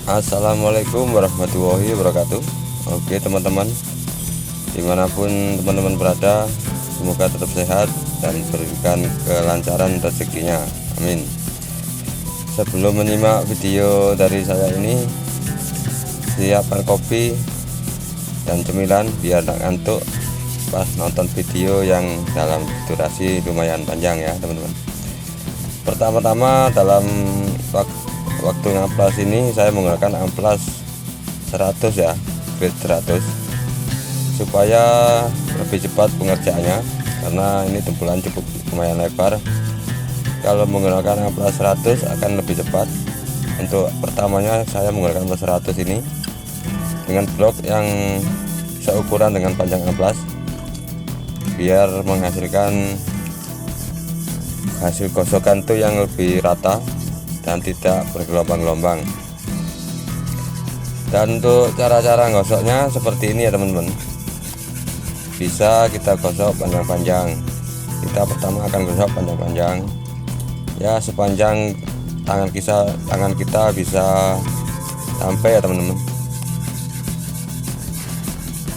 Assalamualaikum warahmatullahi wabarakatuh. Oke teman-teman, dimanapun teman-teman berada, semoga tetap sehat dan diberikan kelancaran rezekinya, amin. Sebelum menyimak video dari saya ini, siapkan kopi dan cemilan biar tak ngantuk pas nonton video yang dalam durasi lumayan panjang ya teman-teman. Pertama-tama dalam waktu amplas ini saya menggunakan amplas 100 ya, grade 100, supaya lebih cepat pengerjaannya, karena ini tempulan cukup lumayan lebar. Kalau menggunakan amplas 100 akan lebih cepat. Untuk pertamanya saya menggunakan amplas 100 ini dengan blok yang seukuran dengan panjang amplas, biar menghasilkan hasil gosokan tuh yang lebih rata dan tidak bergelombang-gelombang. Dan untuk cara-cara gosoknya seperti ini ya teman-teman, bisa kita gosok panjang-panjang. Kita pertama akan gosok panjang-panjang ya, sepanjang tangan kita bisa sampai ya teman-teman.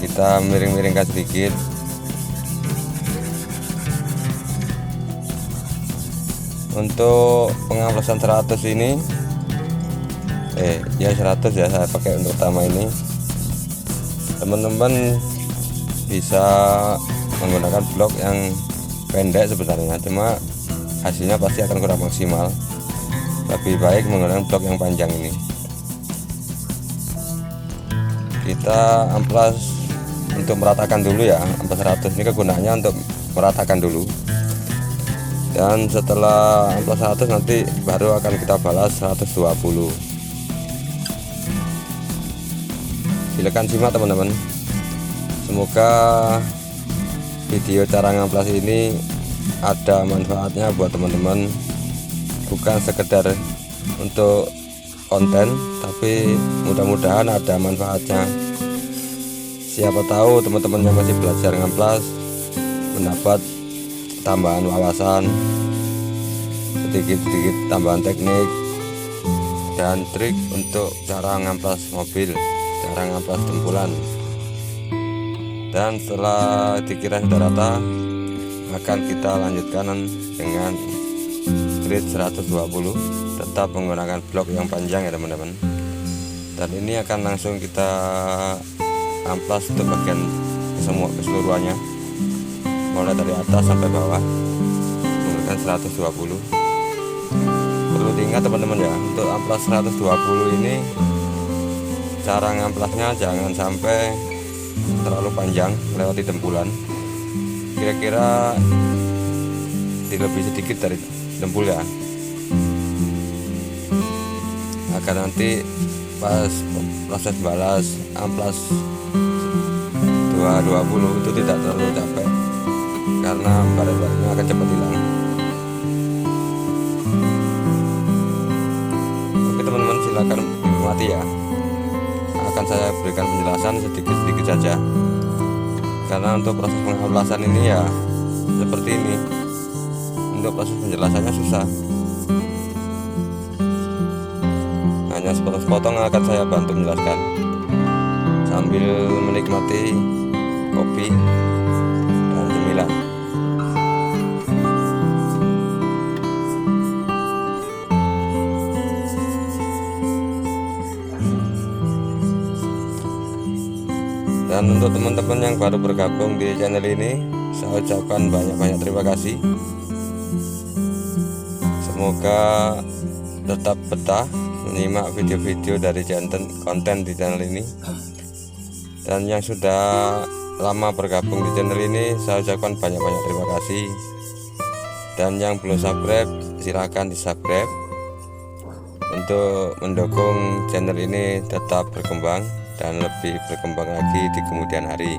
Kita miring-miringkan sedikit. Untuk pengamplasan 100 ini ya 100 ya saya pakai untuk pertama ini. Teman-teman bisa menggunakan blok yang pendek sebenarnya, cuma hasilnya pasti akan kurang maksimal. Lebih baik menggunakan blok yang panjang ini. Kita amplas untuk meratakan dulu ya. Amplas 100 ini kegunaannya untuk meratakan dulu, dan setelah amplas 100 nanti baru akan kita balas 120. Silakan simak teman-teman. Semoga video cara ngamplas ini ada manfaatnya buat teman-teman, bukan sekedar untuk konten, tapi mudah-mudahan ada manfaatnya. Siapa tahu teman-teman yang masih belajar ngamplas mendapat tambahan wawasan, sedikit-sedikit tambahan teknik dan trik untuk cara ngamplas mobil, cara ngamplas tempulan. Dan setelah dikira sudah rata, akan kita lanjutkan dengan grade 120, tetap menggunakan blok yang panjang ya teman-teman. Dan ini akan langsung kita amplas untuk bagian semua keseluruhannya, mulai dari atas sampai bawah menggunakan 120. Perlu diingat teman-teman ya, untuk amplas 120 ini cara ngamplasnya jangan sampai terlalu panjang melewati tempulan. Kira-kira lebih sedikit dari dempul ya, agar nanti pas proses balas amplas 220 itu tidak terlalu capek, karena baret-baretnya akan cepat hilang. Oke teman-teman, silakan menikmati ya. Akan saya berikan penjelasan sedikit-sedikit saja, karena untuk proses pengamplasan ini ya seperti ini. Untuk proses penjelasannya susah, hanya sepotong-sepotong akan saya bantu menjelaskan sambil menikmati kopi dan cemilan. Dan untuk teman-teman yang baru bergabung di channel ini, saya ucapkan banyak-banyak terima kasih. Semoga tetap betah menyimak video-video dari konten di channel ini. Dan yang sudah lama bergabung di channel ini, saya ucapkan banyak-banyak terima kasih. Dan yang belum subscribe, silahkan di subscribe untuk mendukung channel ini tetap berkembang dan lebih berkembang lagi di kemudian hari.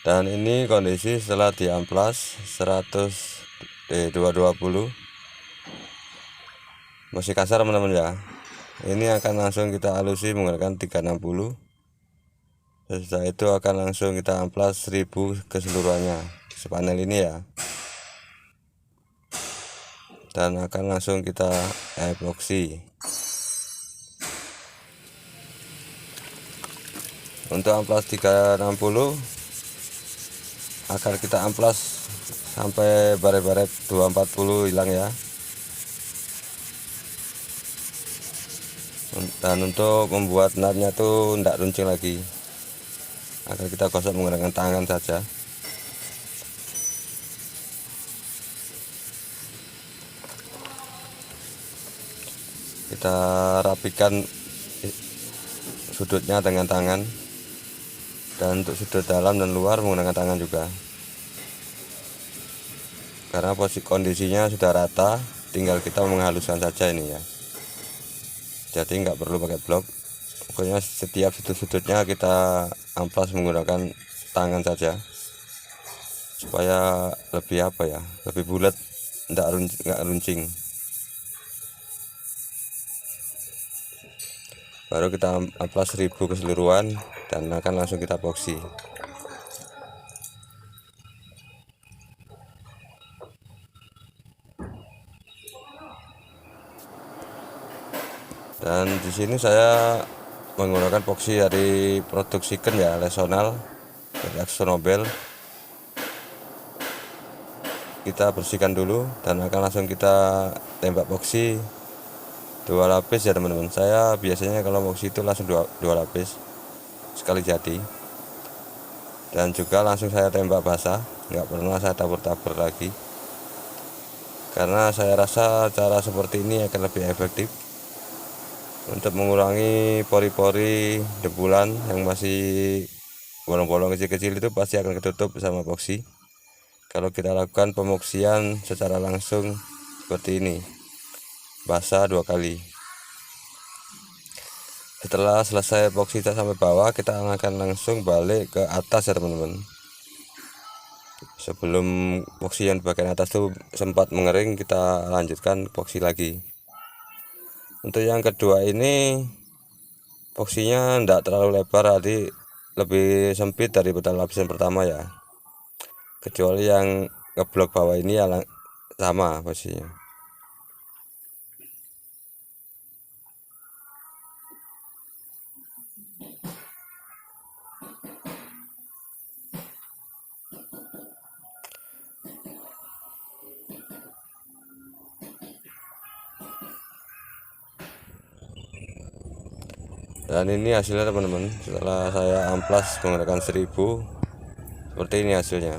Dan ini kondisi setelah diamplas 220, masih kasar teman-teman ya. Ini akan langsung kita halusi menggunakan 360. Setelah itu akan langsung kita amplas 1000 keseluruhannya sepanel ini ya, dan akan langsung kita epoksi. Untuk amplas 360 akan kita amplas sampai baret-baret 240 hilang ya. Dan untuk membuat natnya tuh tidak runcing lagi, akan kita gosok menggunakan tangan saja. Kita rapikan sudutnya dengan tangan, dan untuk sudut dalam dan luar menggunakan tangan juga, karena posisi kondisinya sudah rata, tinggal kita menghaluskan saja ini ya. Jadi nggak perlu pakai blok, pokoknya setiap sudut-sudutnya kita amplas menggunakan tangan saja, supaya lebih lebih bulat, nggak runcing. Baru kita amplas 1000 keseluruhan dan akan langsung kita epoksi. Dan di sini saya menggunakan epoksi dari produk Siken ya, Lesonal dari AkzoNobel. Kita bersihkan dulu dan akan langsung kita tembak epoksi 2 lapis ya teman-teman. Saya biasanya kalau epoksi itu langsung dua lapis sekali jadi, dan juga langsung saya tembak basah, nggak pernah saya tabur-tabur lagi, karena saya rasa cara seperti ini akan lebih efektif untuk mengurangi pori-pori debulan yang masih bolong-bolong kecil-kecil, itu pasti akan ketutup sama epoksi kalau kita lakukan pemoksian secara langsung seperti ini, basah 2 kali. Setelah selesai epoksi sampai bawah, kita akan langsung balik ke atas ya teman-teman. Sebelum epoksi yang bagian atas itu sempat mengering, kita lanjutkan epoksi lagi. Untuk yang kedua ini epoksinya tidak terlalu lebar, jadi lebih sempit daripada lapisan pertama ya, kecuali yang ngeblok bawah ini ya sama posisinya. Dan ini hasilnya teman-teman, setelah saya amplas menggunakan 1000, seperti ini hasilnya.